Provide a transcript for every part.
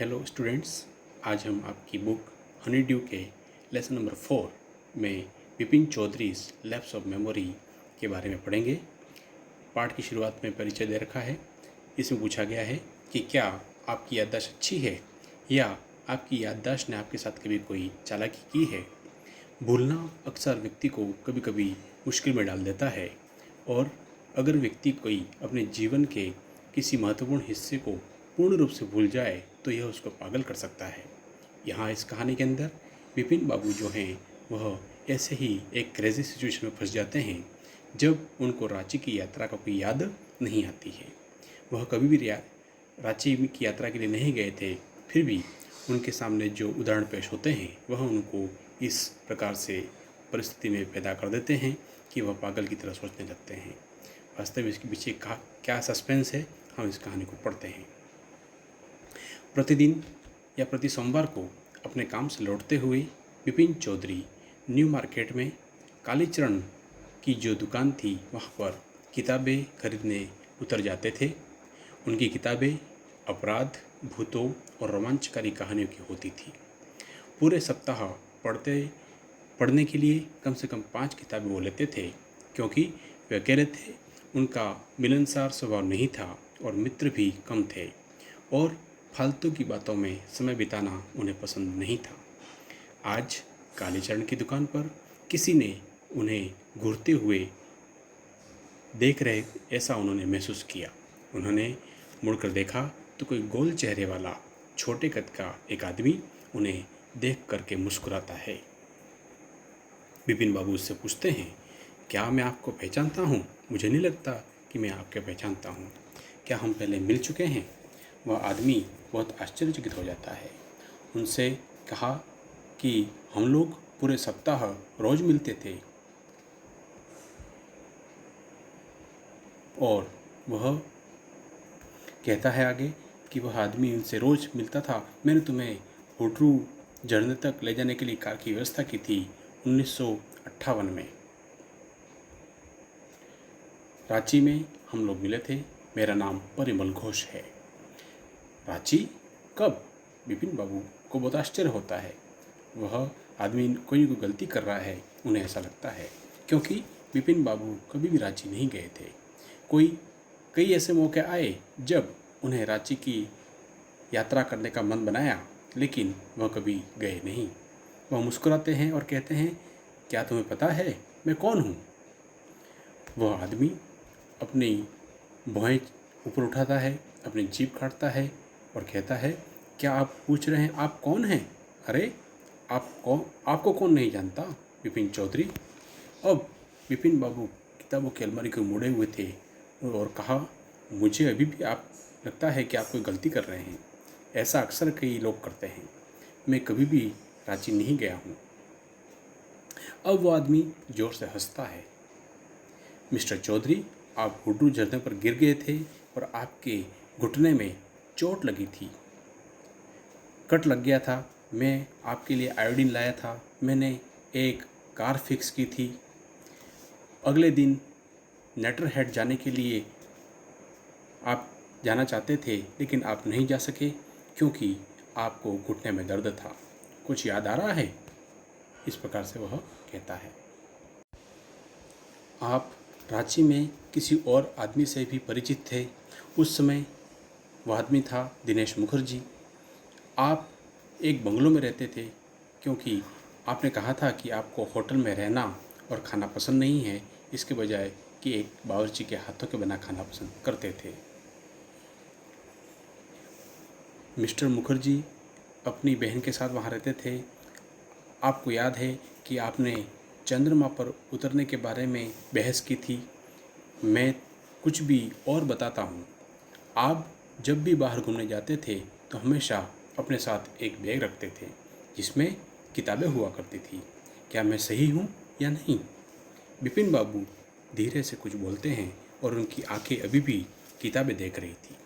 Hello students, आज हम आपकी बुक हनी ड्यू के लेसन नंबर 4 में Vipin Chaudhary lapse of memory के बारे में पढ़ेंगे। पाठ की शुरुआत में परिचय दे रखा है। इसमें पूछा गया है कि क्या आपकी याददाश्त अच्छी है या आपकी याददाश्त ने आपके साथ कभी कोई चालाकी की है। भूलना अक्सर व्यक्ति को कभी कभी मुश्किल में डाल देता है और अगर व्यक्ति कोई अपने जीवन के किसी महत्वपूर्ण हिस्से को पूर्ण रूप से भूल जाए तो यह उसको पागल कर सकता है। यहाँ इस कहानी के अंदर विपिन बाबू जो हैं वह ऐसे ही एक क्रेजी सिचुएशन में फंस जाते हैं जब उनको रांची की यात्रा का कोई याद नहीं आती है। वह कभी भी रांची की यात्रा के लिए नहीं गए थे, फिर भी उनके सामने जो उदाहरण पेश होते हैं वह उनको इस प्रकार से परिस्थिति में पैदा कर देते हैं कि वह पागल की तरह सोचने लगते हैं। वास्तव में इसके पीछे क्या सस्पेंस है, हम इस कहानी को पढ़ते हैं। प्रतिदिन या प्रति सोमवार को अपने काम से लौटते हुए विपिन चौधरी न्यू मार्केट में कालीचरण की जो दुकान थी वहाँ पर किताबें खरीदने उतर जाते थे। उनकी किताबें अपराध, भूतों और रोमांचकारी कहानियों की होती थी। पूरे सप्ताह पढ़ने के लिए कम से कम 5 किताबें वो लेते थे, क्योंकि वे अकेले थे। उनका मिलनसार स्वभाव नहीं था और मित्र भी कम थे और फालतू की बातों में समय बिताना उन्हें पसंद नहीं था। आज कालीचरण की दुकान पर किसी ने उन्हें घूरते हुए देख रहे ऐसा उन्होंने महसूस किया। उन्होंने मुड़कर देखा तो कोई गोल चेहरे वाला छोटे कद का एक आदमी उन्हें देख करके मुस्कुराता है। विपिन बाबू उससे पूछते हैं, क्या मैं आपको पहचानता हूँ? मुझे नहीं लगता कि मैं आपको पहचानता हूँ। क्या हम पहले मिल चुके हैं? वह आदमी बहुत आश्चर्यचकित हो जाता है। उनसे कहा कि हम लोग पूरे सप्ताह रोज़ मिलते थे और वह कहता है आगे कि वह आदमी उनसे रोज़ मिलता था। मैंने तुम्हें हुड्रू झरने तक ले जाने के लिए कार की व्यवस्था की थी 1958 में। रांची में हम लोग मिले थे। मेरा नाम परिमल घोष है। रांची? कब? विपिन बाबू को बहुत आश्चर्य होता है। वह आदमी कोई गलती कर रहा है, उन्हें ऐसा लगता है, क्योंकि विपिन बाबू कभी भी रांची नहीं गए थे। कई ऐसे मौके आए जब उन्हें रांची की यात्रा करने का मन बनाया, लेकिन वह कभी गए नहीं। वह मुस्कुराते हैं और कहते हैं, क्या तुम्हें पता है मैं कौन हूँ? वह आदमी अपनी भौहें ऊपर उठाता है, अपनी जीभ काटता है और कहता है, क्या आप पूछ रहे हैं आप कौन हैं? अरे आपको कौन नहीं जानता? विपिन चौधरी। अब विपिन बाबू किताबों की अलमारी को मोड़े हुए थे और कहा, मुझे अभी भी आप लगता है कि आप कोई गलती कर रहे हैं। ऐसा अक्सर कई लोग करते हैं। मैं कभी भी रांची नहीं गया हूँ। अब वो आदमी जोर से हंसता है। मिस्टर चौधरी, आप हुड्रू झरने पर गिर गए थे और आपके घुटने में चोट लगी थी, कट लग गया था। मैं आपके लिए आयोडीन लाया था। मैंने एक कार फिक्स की थी। अगले दिन नेटर हेड जाने के लिए आप जाना चाहते थे, लेकिन आप नहीं जा सके क्योंकि आपको घुटने में दर्द था। कुछ याद आ रहा है? इस प्रकार से वह कहता है। आप रांची में किसी और आदमी से भी परिचित थे। उस समय वह आदमी था दिनेश मुखर्जी। आप एक बंगलों में रहते थे, क्योंकि आपने कहा था कि आपको होटल में रहना और खाना पसंद नहीं है, इसके बजाय कि एक बावर्ची के हाथों के बना खाना पसंद करते थे। मिस्टर मुखर्जी अपनी बहन के साथ वहाँ रहते थे। आपको याद है कि आपने चंद्रमा पर उतरने के बारे में बहस की थी। मैं कुछ भी और बताता हूँ। आप जब भी बाहर घूमने जाते थे तो हमेशा अपने साथ एक बैग रखते थे जिसमें किताबें हुआ करती थी। क्या मैं सही हूँ या नहीं? विपिन बाबू धीरे से कुछ बोलते हैं और उनकी आंखें अभी भी किताबें देख रही थी।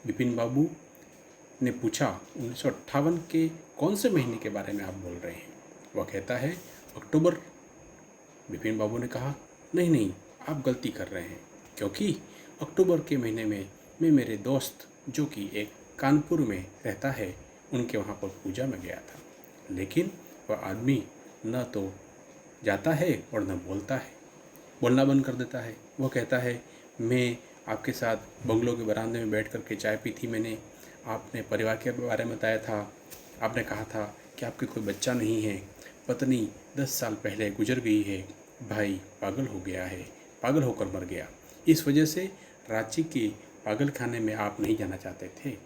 विपिन बाबू ने पूछा, 1958 के कौन से महीने के बारे में आप बोल रहे हैं? वह कहता है, अक्टूबर। विपिन बाबू ने कहा, नहीं, आप गलती कर रहे हैं, क्योंकि अक्टूबर के महीने में मैं मेरे दोस्त जो कि एक कानपुर में रहता है, उनके वहाँ पर पूजा में गया था। लेकिन वह आदमी न तो जाता है और न बोलता है, बोलना बंद कर देता है। वो कहता है, मैं आपके साथ बंगलों के बरामदे में बैठ कर के चाय पी थी मैंने, आपने परिवार के बारे में बताया था, आपने कहा था कि आपके कोई बच्चा नहीं है, पत्नी 10 साल पहले गुजर गई है, भाई पागल हो गया है, पागल होकर मर गया, इस वजह से रांची के पागल खाने में आप नहीं जाना चाहते थे।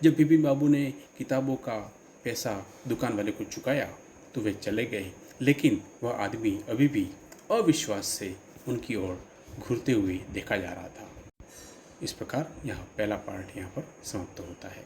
जब बिपिन बाबू ने किताबों का पैसा दुकान वाले को चुकाया तो वे चले गए, लेकिन वह आदमी अभी भी अविश्वास से उनकी ओर घूरते हुए देखा जा रहा था। इस प्रकार यह पहला पार्ट यहाँ पर समाप्त होता है।